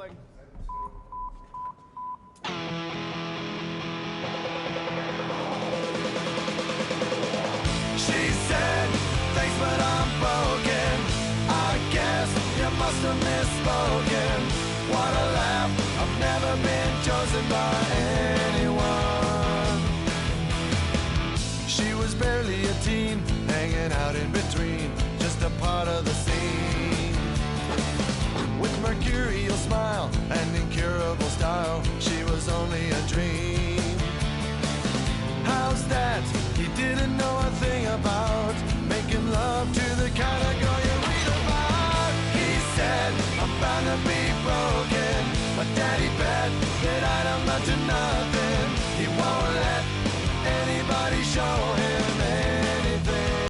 rolling. She said, thanks but I'm broken. I guess you must have misspoken. What a laugh, I've never been chosen by anyone. She was barely a teen, hanging out in between, just a part of the scene. With mercurial smile and incurable style, she was only a dream. How's that? He didn't know a thing about making love to the kind of girl you read about. He said, I'm bound to be broken. My daddy bet that I'd amount to nothing. He won't let anybody show